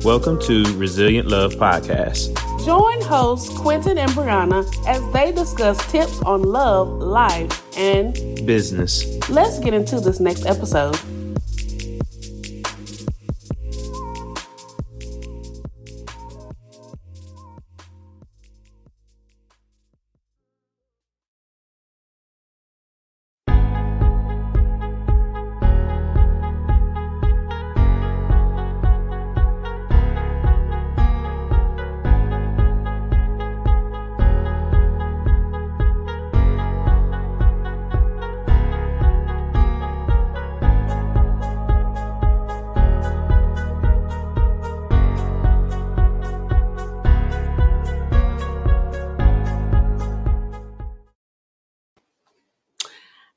Welcome to Resilient Love Podcast. Join hosts Quentin and Brianna as they discuss tips on love, life, and business. Let's get into this next episode.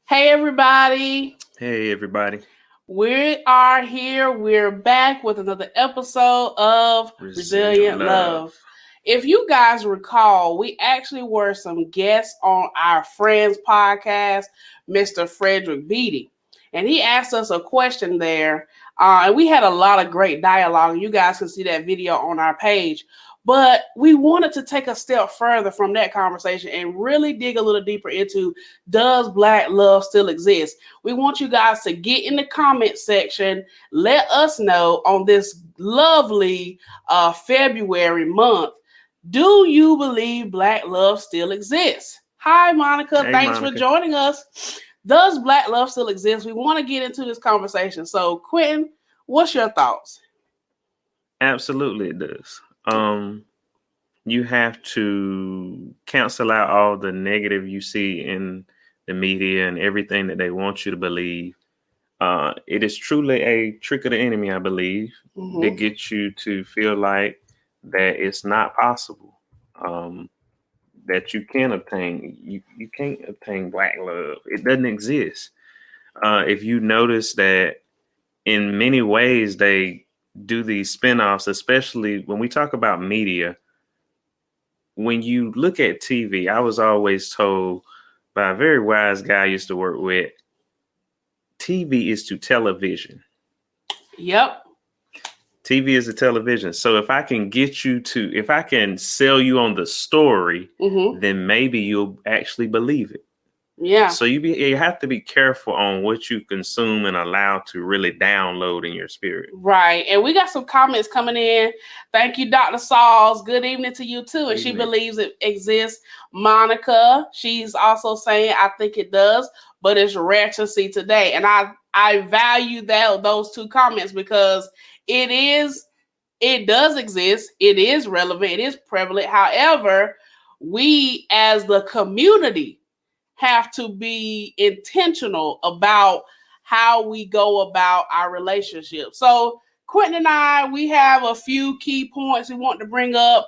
Hey everybody. Hey everybody. We are here. We're back with another episode of Resilient Love. If you guys recall, we actually were some guests on our friend's podcast, Mr. Frederick Beatty. And he asked us a question there. And we had a lot of great dialogue. You guys can see that video on our page. But we wanted to take a step further from that conversation and really dig a little deeper into, does Black love still exist? We want you guys to get in the comment section. Let us know on this lovely February month. Do you believe Black love still exists? Hi, Monica. Hey, Thanks Monica. for joining us. Does Black love still exist? We want to get into this conversation. So, Quentin, what's your thoughts? Absolutely, it does. You have to cancel out all the negative you see in the media and everything that they want you to believe. It is truly a trick of the enemy, I believe, to get you to feel like that it's not possible, that you can obtain. You can't obtain Black love. It doesn't exist. If you notice that in many ways they do these spinoffs, especially when we talk about media. When you look at TV, I was always told by a very wise guy I used to work with, TV is to television. Yep. TV is a television. So if I can if I can sell you on the story, then maybe you'll actually believe it. Yeah. So you have to be careful on what you consume and allow to really download in your spirit. Right. And we got some comments coming in. Thank you, Dr. Sauls. Good evening to you too. And she believes it exists. Monica, she's also saying, I think it does, but it's rare to see today. And I value those two comments because it does exist. It is relevant. It is prevalent. However, we as the community have to be intentional about how we go about our relationship. So Quentin and I, we have a few key points we want to bring up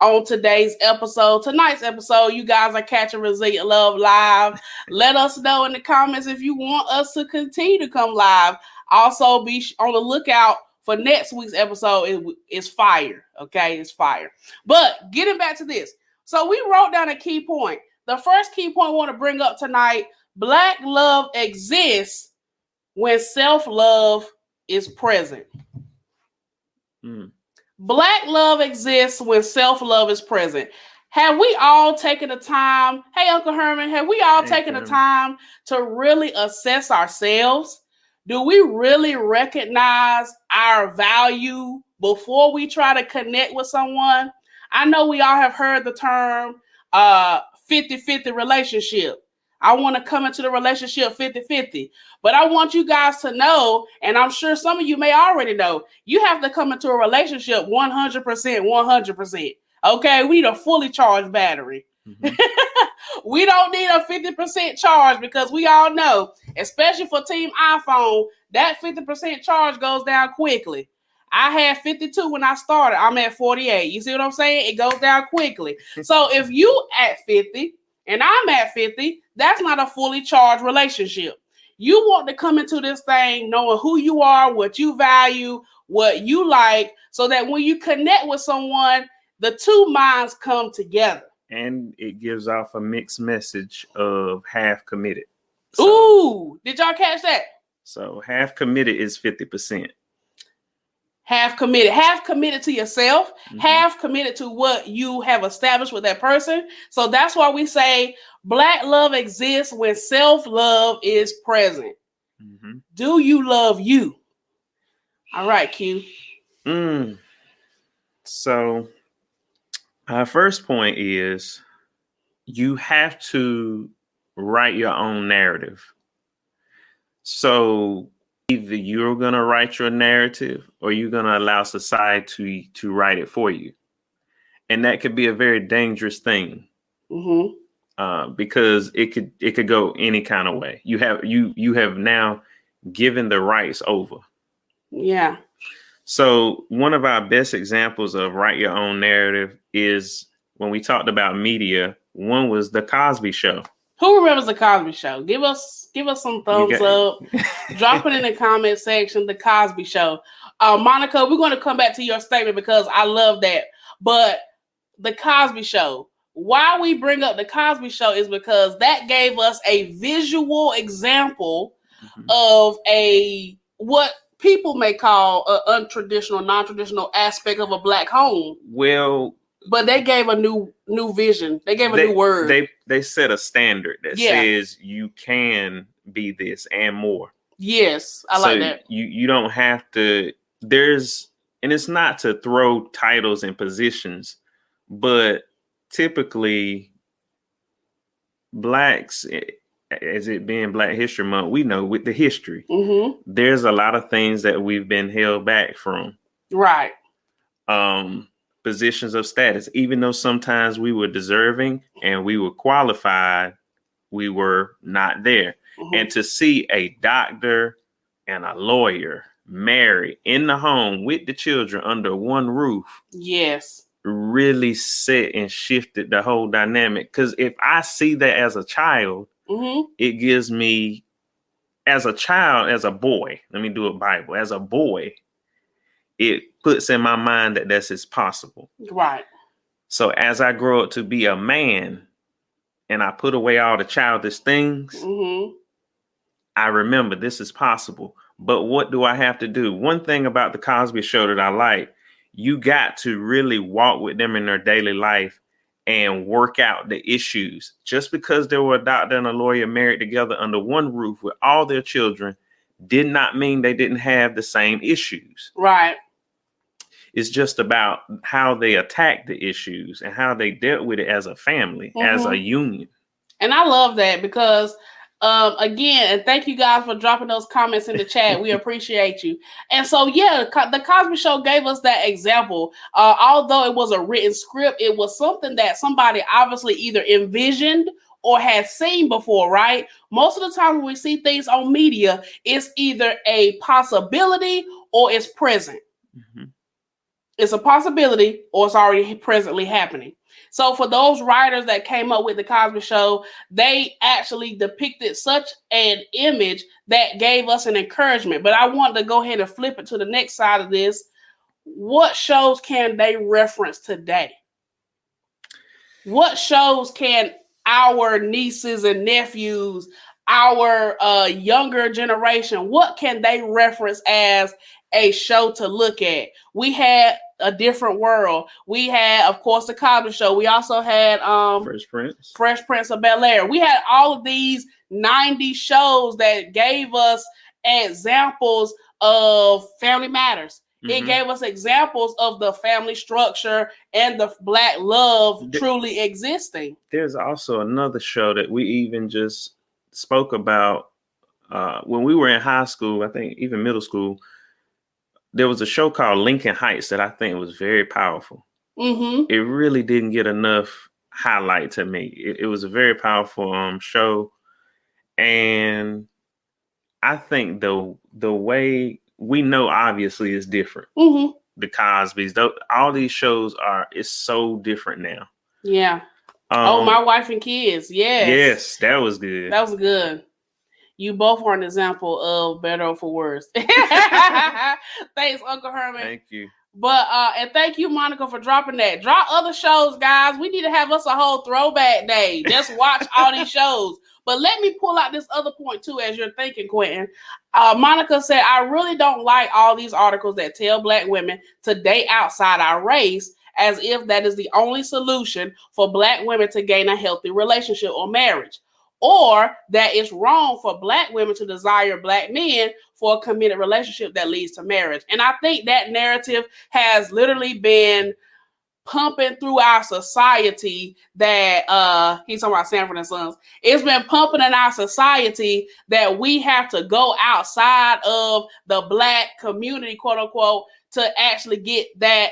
on today's episode. Tonight's episode, you guys are catching Resilient Love live. Let us know in the comments if you want us to continue to come live. Also, be on the lookout for next week's episode. It's fire, okay? It's fire. But getting back to this. So we wrote down a key point. The first key point I want to bring up tonight, Black love exists when self-love is present. Black love exists when self-love is present. Have we all taken the time, hey, Uncle Herman, have we all taken the time to really assess ourselves? Do we really recognize our value before we try to connect with someone? I know we all have heard the term 50-50 relationship. I want to come into the relationship 50-50. But I want you guys to know, and I'm sure some of you may already know, you have to come into a relationship 100%. Okay, we need a fully charged battery. We don't need a 50% charge because we all know, especially for Team iPhone, that 50% charge goes down quickly. I had 52 when I started. I'm at 48. You see what I'm saying? It goes down quickly. So if you at 50 and I'm at 50, that's not a fully charged relationship. You want to come into this thing knowing who you are, what you value, what you like, so that when you connect with someone, the two minds come together. And it gives off a mixed message of half committed. So, ooh, did y'all catch that? So half committed is 50%. Have committed to yourself, have committed to what you have established with that person. So that's why we say Black love exists when self-love is present. Do you love you? All right, Q. So our first point is you have to write your own narrative. So either you're going to write your narrative or you're going to allow society to write it for you. And that could be a very dangerous thing. Because it could go any kind of way. You have now given the rights over. Yeah. So one of our best examples of write your own narrative is when we talked about media. One was the Cosby Show. Who remembers the Cosby Show? Give us some thumbs up. Drop it in the comment section. The Cosby Show. Monica, we're going to come back to your statement because I love that. But the Cosby Show. Why we bring up the Cosby Show is because that gave us a visual example of what people may call an untraditional, non-traditional aspect of a Black home. Well, but they gave a new vision. They gave a new word. They set a standard that says you can be this and more. Yes, I like that. You don't have to. And it's not to throw titles and positions, but typically Blacks, as it being Black History Month, we know with the history, there's a lot of things that we've been held back from. Right. Positions of status, even though sometimes we were deserving and we were qualified, we were not there. And to see a doctor and a lawyer married in the home with the children under one roof. Yes. Really set and shifted the whole dynamic. Because if I see that as a child, it gives me, as a child, as a boy, let me do a Bible, as a boy, it puts in my mind that this is possible. Right. So as I grow up to be a man and I put away all the childish things, I remember this is possible. But what do I have to do? One thing about the Cosby Show that I like, you got to really walk with them in their daily life and work out the issues. Just because there were a doctor and a lawyer married together under one roof with all their children did not mean they didn't have the same issues. Right. It's just about how they attacked the issues and how they dealt with it as a family, as a union. And I love that because, again, and thank you guys for dropping those comments in the chat. We appreciate you. And so, yeah, the Cosby Show gave us that example. Although it was a written script, it was something that somebody obviously either envisioned or had seen before, right? Most of the time when we see things on media, it's either a possibility or it's present. It's a possibility or it's already presently happening. So for those writers that came up with the Cosby Show, they actually depicted such an image that gave us an encouragement. But I want to go ahead and flip it to the next side of this. What shows can they reference today? What shows can our nieces and nephews, our younger generation, what can they reference as a show to look at? We had A Different World. We had, of course, the Cosby Show. We also had Fresh Prince of Bel-Air. We had all of these 90s shows that gave us examples of Family Matters. It gave us examples of the family structure and the Black love truly existing. There's also another show that we even just spoke about when we were in high school, I think even middle school. There was a show called Lincoln Heights that I think was very powerful. It really didn't get enough highlight to me. It was a very powerful show. And I think the way we know obviously is different. The Cosbys, all these shows it's so different now. Yeah. My Wife and Kids. Yes. Yes, that was good. That was good. You both are an example of better or for worse. Thanks, Uncle Herman. Thank you. But and thank you, Monica, for dropping that. Drop other shows, guys. We need to have us a whole throwback day. Just watch all these shows. But let me pull out this other point too, as you're thinking, Quentin. Monica said, I really don't like all these articles that tell Black women to date outside our race, as if that is the only solution for Black women to gain a healthy relationship or marriage, or that it's wrong for Black women to desire Black men for a committed relationship that leads to marriage. And I think that narrative has literally been pumping through our society that he's talking about Sanford and Sons. It's been pumping in our society that we have to go outside of the Black community, quote unquote, to actually get that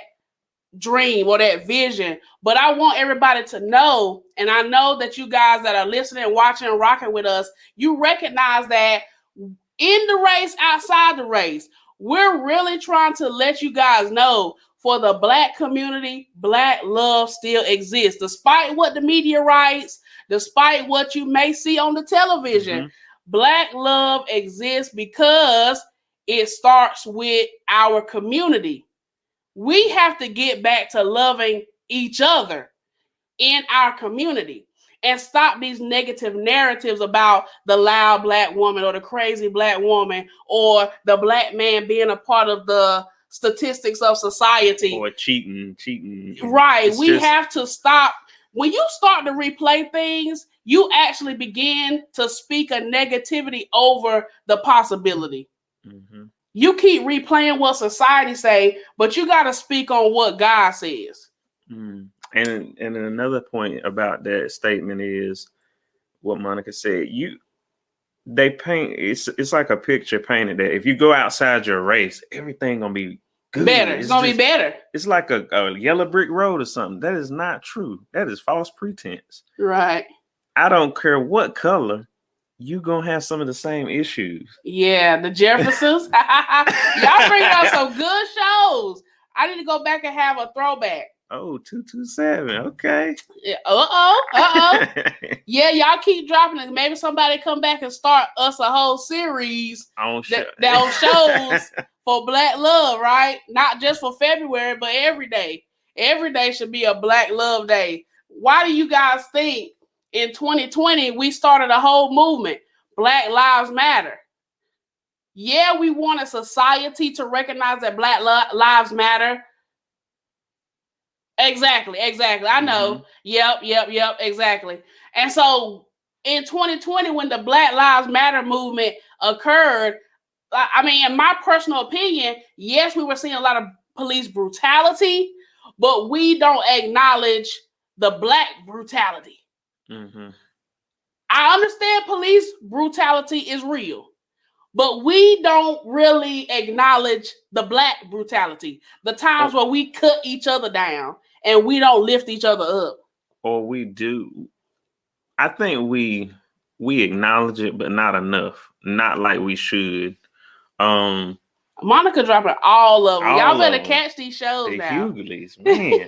dream or that vision. But I want everybody to know, and I know that you guys that are listening, watching, and rocking with us, you recognize that in the race, outside the race, we're really trying to let you guys know, for the Black community, Black love still exists. Despite what the media writes, despite what you may see on the television, Black love exists because it starts with our community. We have to get back to loving each other in our community and stop these negative narratives about the loud Black woman or the crazy Black woman or the Black man being a part of the statistics of society. Or cheating. Right. We have to stop. When you start to replay things, you actually begin to speak a negativity over the possibility. You keep replaying what society say, but you got to speak on what God says. And another point about that statement is what Monica said. They paint it's like a picture painted that if you go outside your race, everything gonna be good. Better. It's gonna be better. It's like a yellow brick road or something. That is not true. That is false pretense. Right. I don't care what color. You gonna have some of the same issues. Yeah, the Jeffersons. Y'all bring out some good shows. I need to go back and have a throwback. Oh, 227. Okay. Yeah, yeah, y'all keep dropping it. Maybe somebody come back and start us a whole series on shows for Black love, right? Not just for February, but every day. Every day should be a Black love day. Why do you guys think in 2020, we started a whole movement, Black Lives Matter? Yeah, we want a society to recognize that Black lives matter. Exactly. I know. Yep, exactly. And so in 2020, when the Black Lives Matter movement occurred, I mean, in my personal opinion, yes, we were seeing a lot of police brutality, but we don't acknowledge the Black brutality. I understand police brutality is real, but we don't really acknowledge the Black brutality. The times where we cut each other down and we don't lift each other up. Or we do. I think we acknowledge it, but not enough. Not like we should. Monica dropping all of them. Y'all better catch these shows the now. Hughleys, man.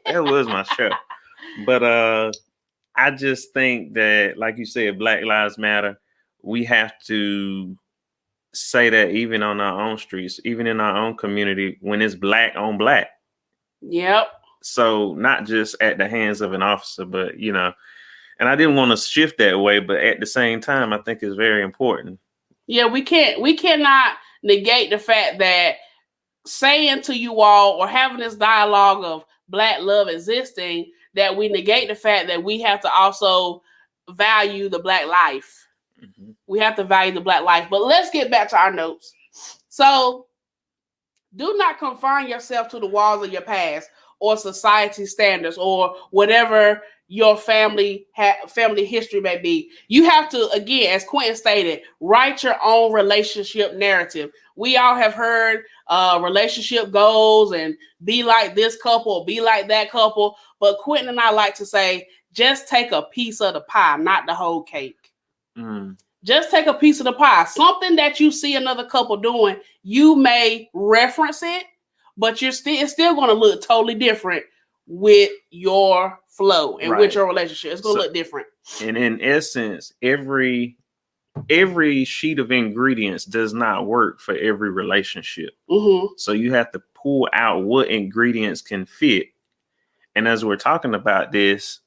That was my show. But I just think that, like you said, Black Lives Matter. We have to say that even on our own streets, even in our own community, when it's Black on Black. Yep. So not just at the hands of an officer, but, you know, and I didn't want to shift that way, but at the same time, I think it's very important. Yeah, we cannot negate the fact that saying to you all or having this dialogue of Black love existing, that we negate the fact that we have to also value the Black life. We have to value the Black life. But let's get back to our notes. So do not confine yourself to the walls of your past or society standards or whatever your family history may be. You have to, again, as Quentin stated, write your own relationship narrative. We all have heard relationship goals and be like this couple or be like that couple. But Quentin and I like to say, just take a piece of the pie, not the whole cake. Just take a piece of the pie. Something that you see another couple doing, you may reference it, but it's still going to look totally different with your flow and with your relationship. It's going to look different. And in essence, every sheet of ingredients does not work for every relationship. So you have to pull out what ingredients can fit. And as we're talking about this,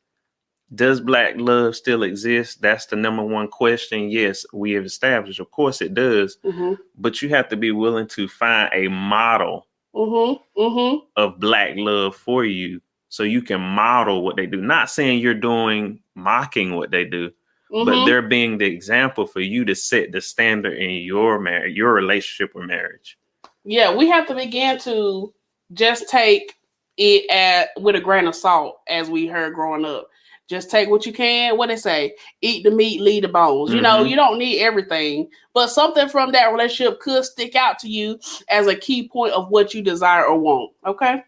Does black love still exist? That's the number one question. Yes, we have established. Of course it does. Mm-hmm. But you have to be willing to find a model of black love for you so you can model what they do. Not saying you're mocking what they do, but they're being the example for you to set the standard in your marriage, your relationship or marriage. Yeah, we have to begin to just take it with a grain of salt, as we heard growing up. Just take what you can. What they say, eat the meat, leave the bones. You know, you don't need everything, but something from that relationship could stick out to you as a key point of what you desire or want. Okay.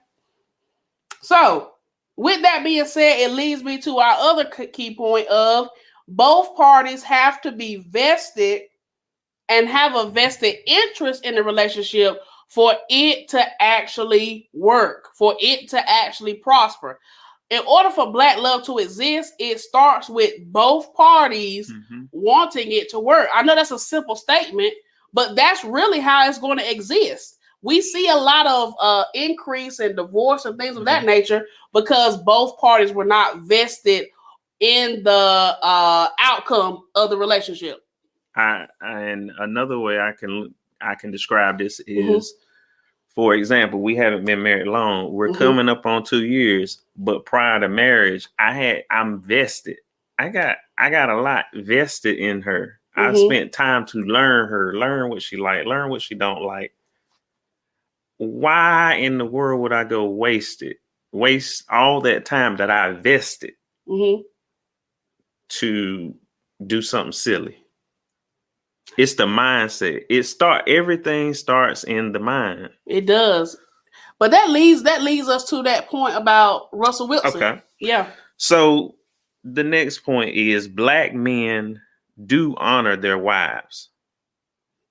So, with that being said, it leads me to our other key point of both parties have to be vested and have a vested interest in the relationship for it to actually work, for it to actually prosper. In order for black love to exist, it starts with both parties wanting it to work. I know that's a simple statement, but that's really how it's going to exist. We see a lot of increase in divorce and things of that nature because both parties were not vested in the outcome of the relationship. And another way I can describe this is, for example, we haven't been married long. We're coming up on 2 years, but prior to marriage, I'm vested. I got a lot vested in her. I spent time to learn her, learn what she like, learn what she don't like. Why in the world would I go waste all that time that I invested to do something silly? It's the mindset. Everything starts in the mind. It does. But that leads us to that point about Russell Wilson. Okay. Yeah. So the next point is black men do honor their wives.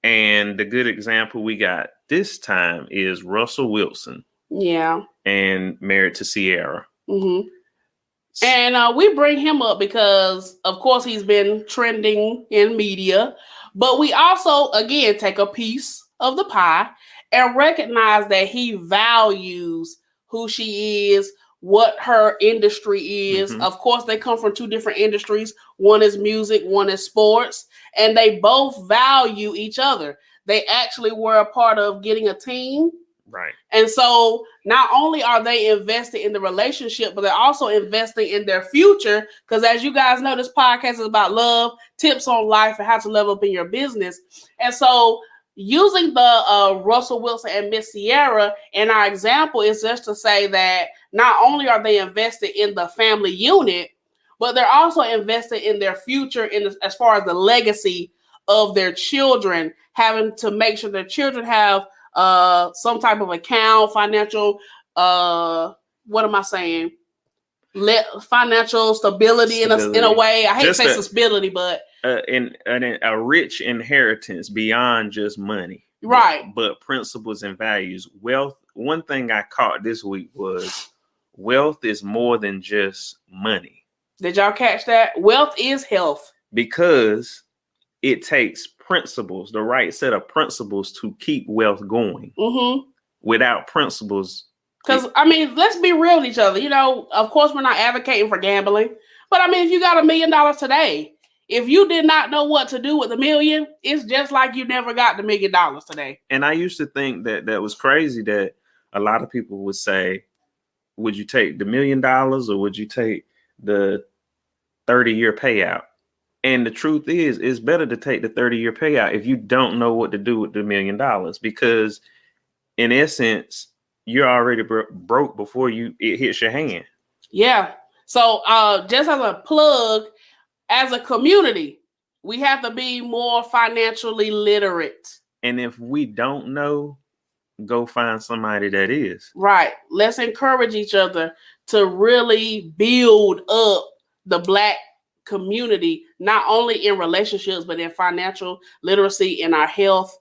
And the good example we got this time is Russell Wilson. Yeah. And married to Sierra. And we bring him up because, of course, he's been trending in media. But we also, again, take a piece of the pie and recognize that he values who she is, what her industry is. Of course, they come from two different industries. One is music, one is sports. And they both value each other. They actually were a part of getting a team. Right. And so not only are they invested in the relationship, but they're also investing in their future. Because as you guys know, this podcast is about love, tips on life, and how to level up in your business. And so using the Russell Wilson and Miss Sierra in our example is just to say that not only are they invested in the family unit, but they're also invested in their future as far as the legacy of their children, having to make sure their children have some type of account, financial, what am I saying? Financial stability. In a way. I hate to say stability, but a rich inheritance beyond just money. Right. But principles and values. Wealth. One thing I caught this week was wealth is more than just money. Did y'all catch that? Wealth is health. Because it takes principles, the right set of principles to keep wealth going. Without principles. Because, let's be real with each other. You know, of course, we're not advocating for gambling. But, if you got $1 million today, if you did not know what to do with $1 million, it's just like you never got the $1 million today. And I used to think that was crazy that a lot of people would say, would you take the $1 million or would you take the 30-year payout? And the truth is, it's better to take the 30-year payout if you don't know what to do with the $1 million, because in essence, you're already broke before it hits your hand. Yeah. So just as a plug, as a community, we have to be more financially literate. And if we don't know, go find somebody that is. Right. Let's encourage each other to really build up the black community, not only in relationships, but in financial literacy, in our health.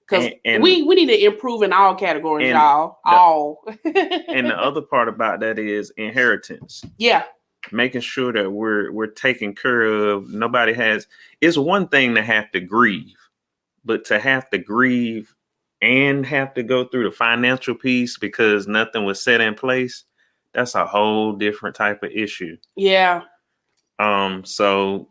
Because we need to improve in all categories, y'all. And the other part about that is inheritance. Yeah. Making sure that we're taken care of. It's one thing to have to grieve, but to have to grieve and have to go through the financial piece because nothing was set in place, that's a whole different type of issue. Yeah. So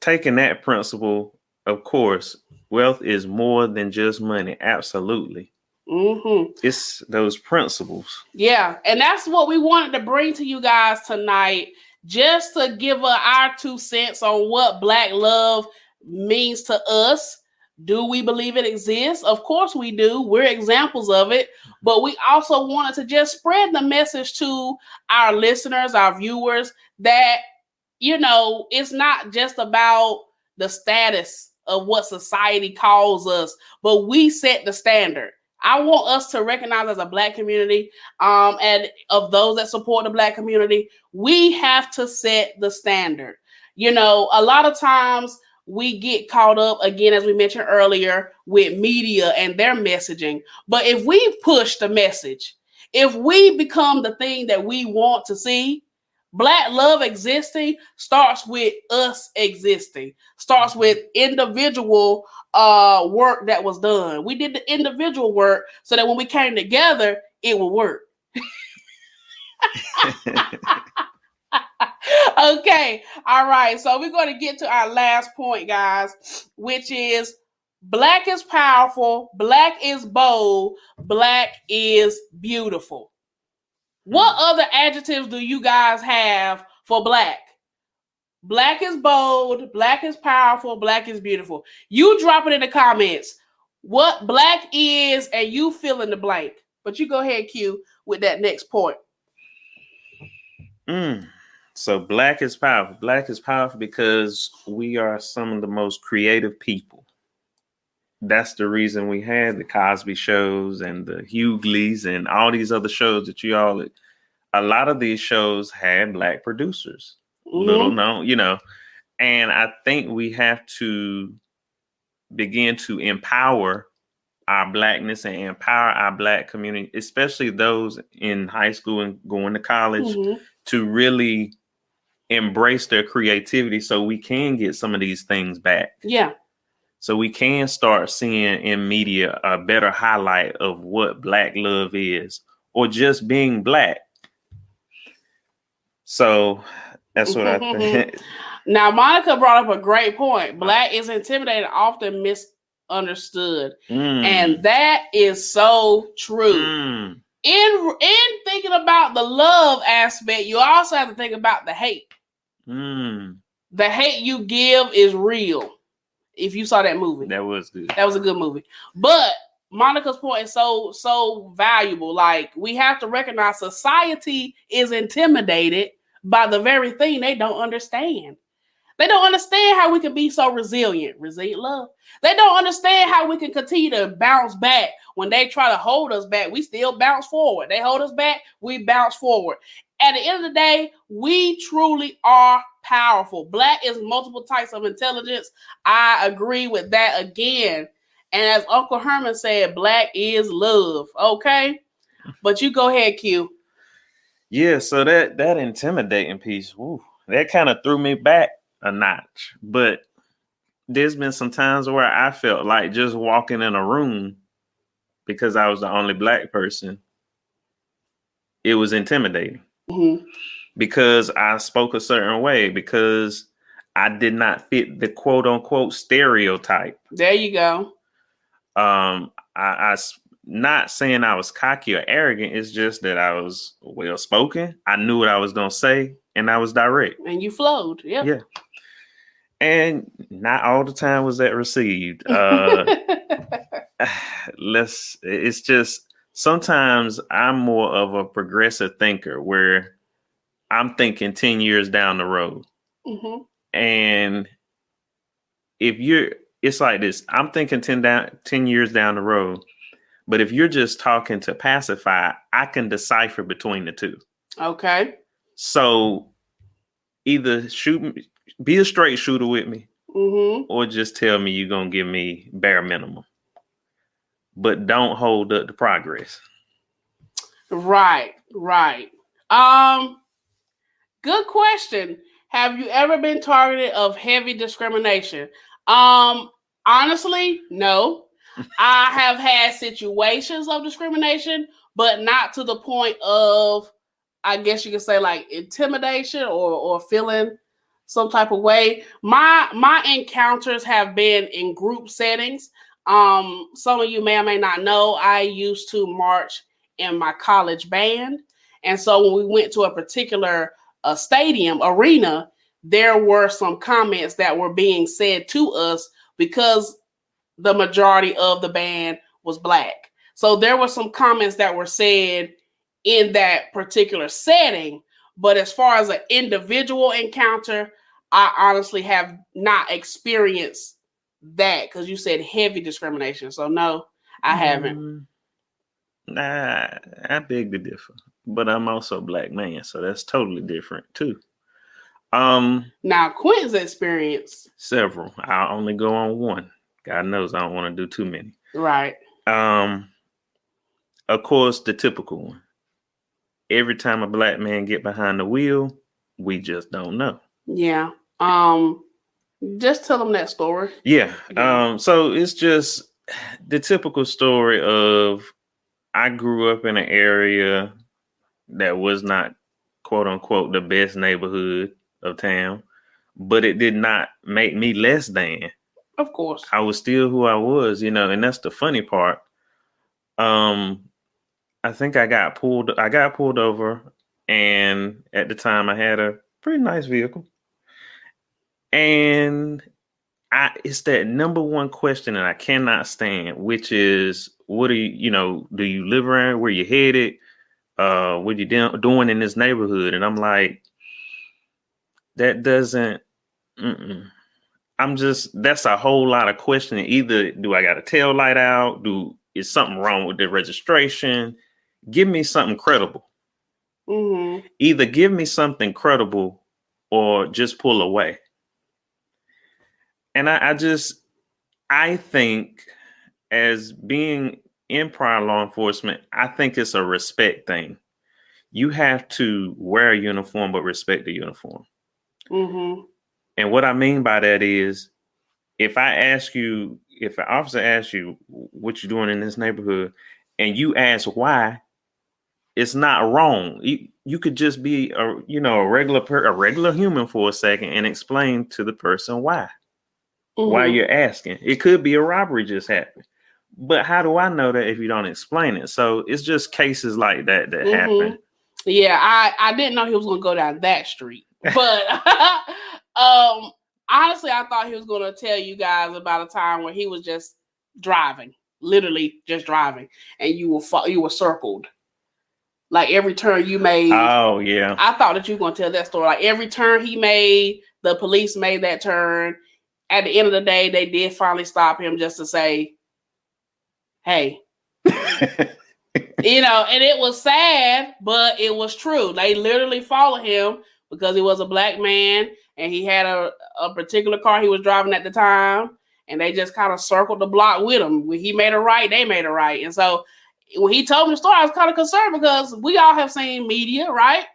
taking that principle, of course, wealth is more than just money. Absolutely. Mm-hmm. It's those principles. Yeah, and that's what we wanted to bring to you guys tonight, just to give our 2 cents on what Black love means to us. Do we believe it exists? Of course we do. We're examples of it. But we also wanted to just spread the message to our listeners, our viewers, that, it's not just about the status of what society calls us, but we set the standard. I want us to recognize as a Black community, and of those that support the Black community, we have to set the standard. A lot of times we get caught up, again, as we mentioned earlier, with media and their messaging. But if we push the message, if we become the thing that we want to see, Black love existing starts with us existing, starts with individual work that was done. We did the individual work so that when we came together, it would work. Okay. All right. So we're going to get to our last point, guys, which is Black is powerful, Black is bold, Black is beautiful. What other adjectives do you guys have for Black? Black is bold, Black is powerful, Black is beautiful. You drop it in the comments what Black is, and you fill in the blank. But you go ahead, Q, with that next point. So Black is powerful. Black is powerful because we are some of the most creative people. That's the reason we had the Cosby shows and the Hughleys and all these other shows that a lot of these shows had Black producers. Little known, and I think we have to begin to empower our Blackness and empower our Black community, especially those in high school and going to college, to really embrace their creativity so we can get some of these things back. Yeah. So we can start seeing in media a better highlight of what Black love is, or just being Black. So that's what I think. Now, Monica brought up a great point. Black is intimidated, often misunderstood. And that is so true. In thinking about the love aspect, you also have to think about the hate. The hate you give is real. If you saw that movie. That was good. That was a good movie. But Monica's point is so valuable. Like, we have to recognize society is intimidated by the very thing they don't understand. They don't understand how we can be so resilient love. They don't understand how we can continue to bounce back. When they try to hold us back, we still bounce forward. They hold us back, we bounce forward. At the end of the day, we truly are powerful. Black is multiple types of intelligence. I agree with that again. And as Uncle Herman said, Black is love. Okay? But you go ahead, Q. Yeah, so that intimidating piece, that kind of threw me back a notch. But there's been some times where I felt like just walking in a room, because I was the only Black person, it was intimidating. Because I spoke a certain way, because I did not fit the quote unquote stereotype. There you go. I not saying I was cocky or arrogant. It's just that I was well spoken. I knew what I was going to say, and I was direct. And you flowed. Yep. Yeah. And not all the time was that received. It's just, sometimes I'm more of a progressive thinker where I'm thinking 10 years down the road. And it's like this, I'm thinking 10 years down the road, but if you're just talking to pacify, I can decipher between the two. Okay. So either be a straight shooter with me, or just tell me you're going to give me bare minimum, but don't hold up the progress. Right. Good question. Have you ever been targeted of heavy discrimination? Honestly, no. I have had situations of discrimination, but not to the point of, I guess you could say, like intimidation or feeling some type of way. My encounters have been in group settings. Some of you may or may not know, I used to march in my college band. And so when we went to a particular stadium, arena, there were some comments that were being said to us because the majority of the band was Black. So there were some comments that were said in that particular setting. But as far as an individual encounter, I honestly have not experienced that, because you said heavy discrimination. So no, I haven't. Nah, I beg to differ. But I'm also a Black man, so that's totally different too. Now Quentin's experience. Several. I'll only go on one. God knows I don't want to do too many. Right. Of course, the typical one. Every time a Black man get behind the wheel, we just don't know. Yeah. Just tell them that story. Yeah. So it's just the typical story of, I grew up in an area that was not, quote unquote, the best neighborhood of town, but it did not make me less than. Of course. I was still who I was, and that's the funny part. I think I got pulled over, and at the time I had a pretty nice vehicle. And it's that number one question that I cannot stand, which is, what do you live around? Where you headed? What you doing in this neighborhood? And I'm like, that doesn't, that's a whole lot of questioning. Either do I got a tail light out? Is something wrong with the registration? Give me something credible. Mm-hmm. Either give me something credible or just pull away. And I think, as being in prior law enforcement, I think it's a respect thing. You have to wear a uniform, but respect the uniform. Mm-hmm. And what I mean by that is, if an officer asks you what you're doing in this neighborhood, and you ask why, it's not wrong. You could just be a regular human for a second and explain to the person why. Mm-hmm. Why you're asking. It could be a robbery just happened. But how do I know that if you don't explain it? So it's just cases like that happen. Yeah, I didn't know he was going to go down that street. But honestly, I thought he was going to tell you guys about a time where he was just driving, literally just driving, and you were circled. Like every turn you made. Oh, yeah. I thought that you were going to tell that story. Like every turn he made, the police made that turn. At the end of the day, they did finally stop him just to say, hey. And it was sad, but it was true. They literally followed him because he was a Black man and he had a particular car he was driving at the time. And they just kind of circled the block with him. When he made a right, they made a right. And so when he told me the story, I was kind of concerned because we all have seen media, right?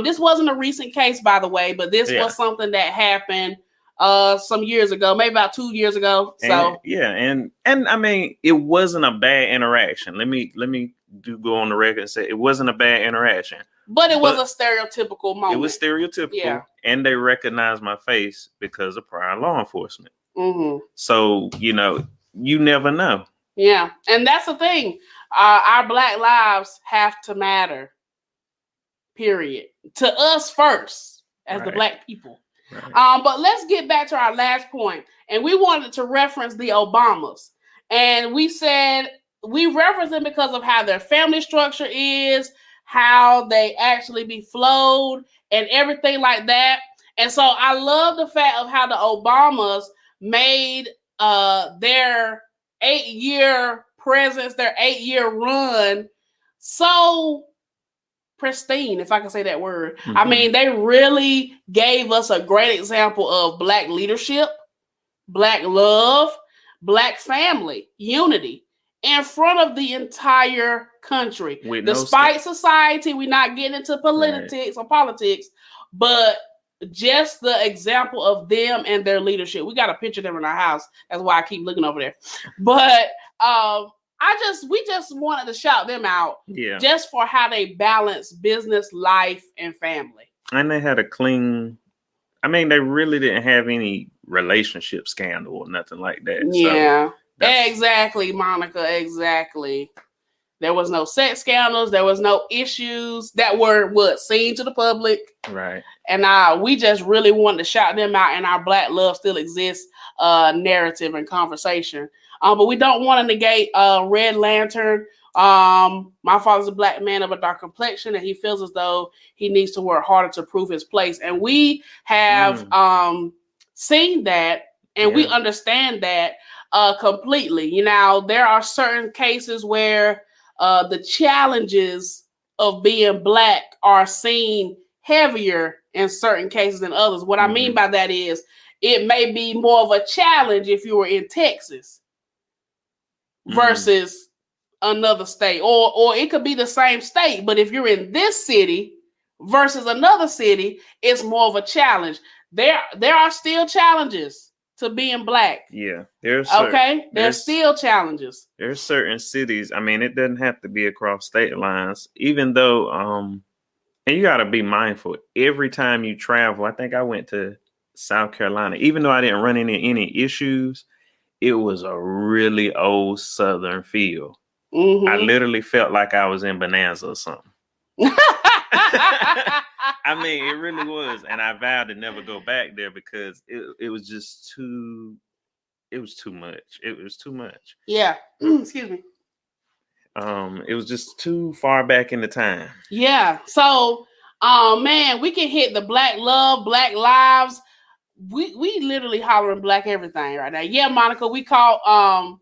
This wasn't a recent case, by the way, but this was something that happened some years ago, maybe about 2 years ago. So and I mean, it wasn't a bad interaction. Let me go on the record and say it wasn't a bad interaction. But it was a stereotypical moment. It was stereotypical, and they recognized my face because of prior law enforcement. Mm-hmm. So you never know. Yeah, and that's the thing. Our Black lives have to matter. Period. To us first, as the Black people. Right. But let's get back to our last point. And we wanted to reference the Obamas. And we said we reference them because of how their family structure is, how they actually be flowed, and everything like that. And so I love the fact of how the Obamas made their 8-year presence, their 8-year run so pristine, if I can say that word. Mm-hmm. I mean, they really gave us a great example of Black leadership, Black love, Black family, unity in front of the entire country. Despite society, we're not getting into politics, but just the example of them and their leadership. We got a picture of them in our house. That's why I keep looking over there. But we just wanted to shout them out just for how they balance business, life, and family. And they had a clean I mean, they really didn't have any relationship scandal or nothing like that. Yeah, So exactly, Monica. Exactly. There was no sex scandals. There was no issues that were seen to the public. Right. And we just really wanted to shout them out in our Black Love Still Exists narrative and conversation. But we don't want to negate Red Lantern. My father's a black man of a dark complexion, and he feels as though he needs to work harder to prove his place. And we have seen that, and we understand that completely. You know, there are certain cases where the challenges of being black are seen heavier in certain cases than others. What I mean by that is it may be more of a challenge if you were in Texas versus another state, or it could be the same state, but if you're in this city versus another city, it's more of a challenge. There are still challenges to being black. Yeah, there's still challenges. There's certain cities. I mean, it doesn't have to be across state lines, even though and you got to be mindful every time you travel. I think I went to South Carolina, even though I didn't run into any issues, it was a really old Southern feel. I literally felt like I was in Bonanza or something. I mean, it really was. And I vowed to never go back there because it was just too, it was too much. It was too much. Yeah. Excuse me. It was just too far back in the time. Yeah. So, man, we can hit the Black Love, Black Lives. We literally hollering black everything right now. Yeah, Monica, we caught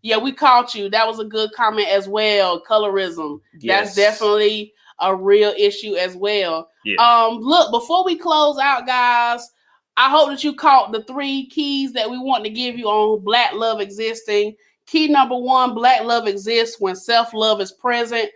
you. That was a good comment as well. Colorism. Yes. That's definitely a real issue as well. Yeah. Look, before we close out, guys, I hope that you caught the 3 keys that we want to give you on Black love existing. Key number 1, Black love exists when self-love is present.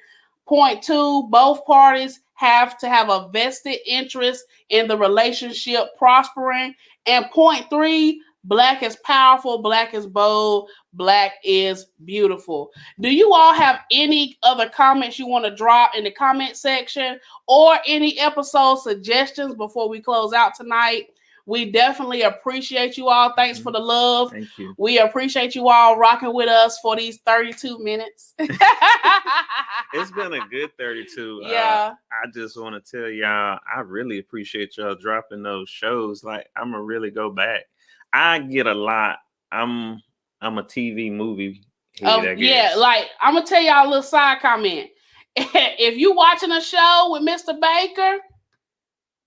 Point 2, both parties have to have a vested interest in the relationship prospering. And point 3, Black is powerful, Black is bold, Black is beautiful. Do you all have any other comments you want to drop in the comment section or any episode suggestions before we close out tonight? We definitely appreciate you all. Thanks for the love. Thank you. We appreciate you all rocking with us for these 32 minutes. It's been a good 32. Yeah. I just want to tell y'all, I really appreciate y'all dropping those shows. Like, I'm going to really go back. I get a lot. I'm a TV movie head, I guess. Yeah, like, I'm going to tell y'all a little side comment. If you watching a show with Mr. Baker,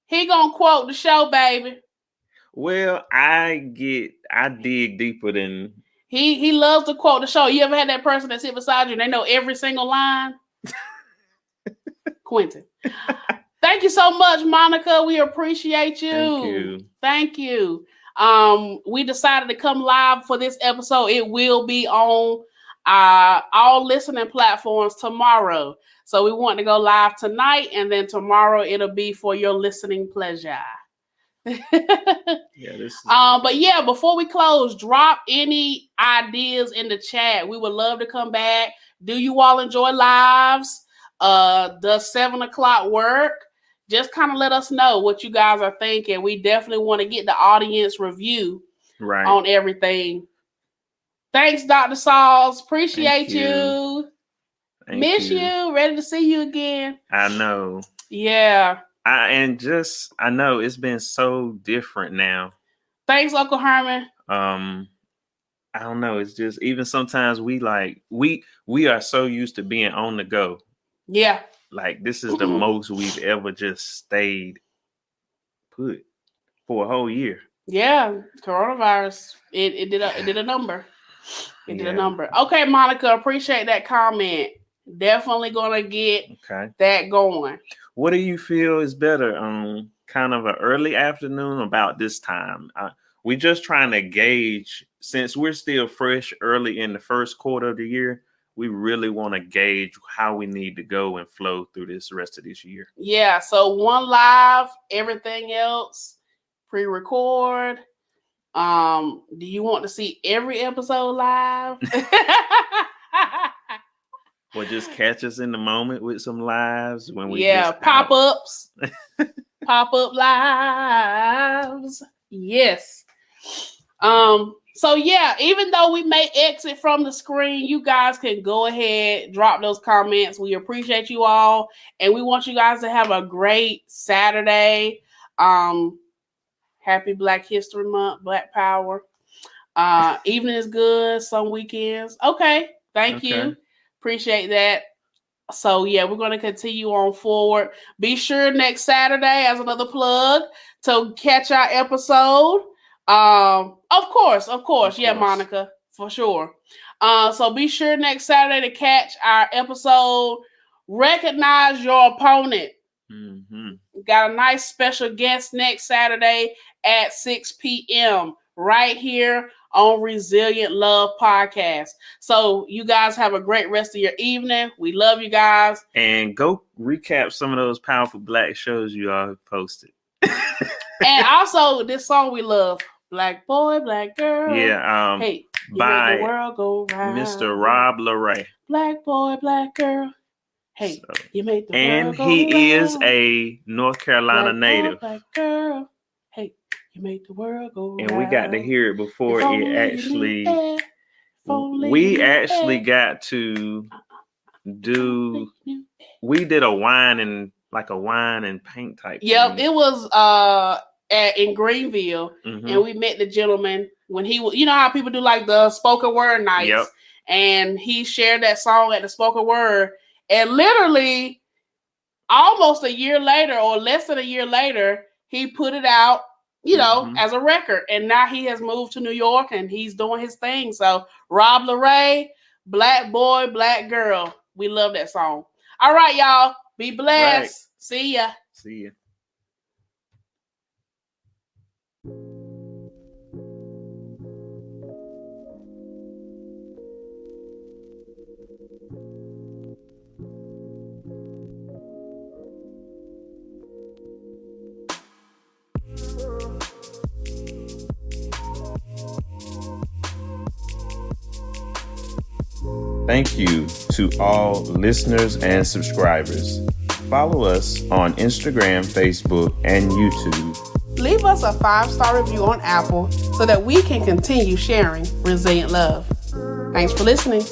he going to quote the show, baby. Well, I dig deeper than he loves to quote the show. You ever had that person that sit beside you and they know every single line? Quentin. Thank you so much, Monica. We appreciate you. Thank you. We decided to come live for this episode. It will be on all listening platforms tomorrow. So we want to go live tonight, and then tomorrow it'll be for your listening pleasure. But yeah, before we close, drop any ideas in the chat. We would love to come back. Do you all enjoy lives? Does 7 o'clock work? Just kind of let us know what you guys are thinking. We definitely want to get the audience review on everything. Thanks, Dr. Sauls. Appreciate you. Miss you. Ready to see you again. I know. Yeah. I know it's been so different now. Thanks, Uncle Herman. I don't know. It's just even sometimes we are so used to being on the go. Yeah. Like, this is the most we've ever just stayed put for a whole year. Yeah, coronavirus. It did a number. It did a number. Okay, Monica, appreciate that comment. Definitely gonna get that going. What do you feel is better? Kind of an early afternoon, about this time? We're just trying to gauge, since we're still fresh early in the first quarter of the year. We really want to gauge how we need to go and flow through this rest of this year. Yeah. So 1 live, everything else pre-record. Do you want to see every episode live? Or just catch us in the moment with some lives when we pop-ups. Pop-up lives. Yes. So yeah, even though we may exit from the screen, you guys can go ahead, drop those comments. We appreciate you all, and we want you guys to have a great Saturday. Happy Black History Month, Black Power. Evening is good, some weekends. Okay, thank you. Appreciate that. So yeah, we're going to continue on forward. Be sure next Saturday, as another plug, to catch our episode. Of course. Yeah, Monica, for sure. So be sure next Saturday to catch our episode. Recognize your opponent. Mm-hmm. Got a nice special guest next Saturday at 6 p.m. right here on Resilient Love Podcast. So you guys have a great rest of your evening. We love you guys. And go recap some of those powerful Black shows you all have posted. And also this song we love, Black Boy, Black Girl. Yeah. Hey, you by make the world go round. Mr. Rob LeRae. Black Boy, Black Girl. Hey, so, you make the world go round. And he is a North Carolina native. Black girl. Hey, you make the world go round. And we got to hear it before it actually. We actually got to do. We did a wine and paint type. Yep, thing. It was in Greenville, mm-hmm. and we met the gentleman when he was. You know how people do like the spoken word nights. Yep. And he shared that song at the spoken word. And literally, almost a year later, or less than a year later, he put it out, mm-hmm. as a record. And now he has moved to New York, and he's doing his thing. So, Rob LeRae, Black Boy, Black Girl. We love that song. All right, y'all. Be blessed. Right. See ya. See ya. Thank you to all listeners and subscribers. Follow us on Instagram, Facebook, and YouTube. Leave us a 5-star review on Apple so that we can continue sharing resilient love. Thanks for listening.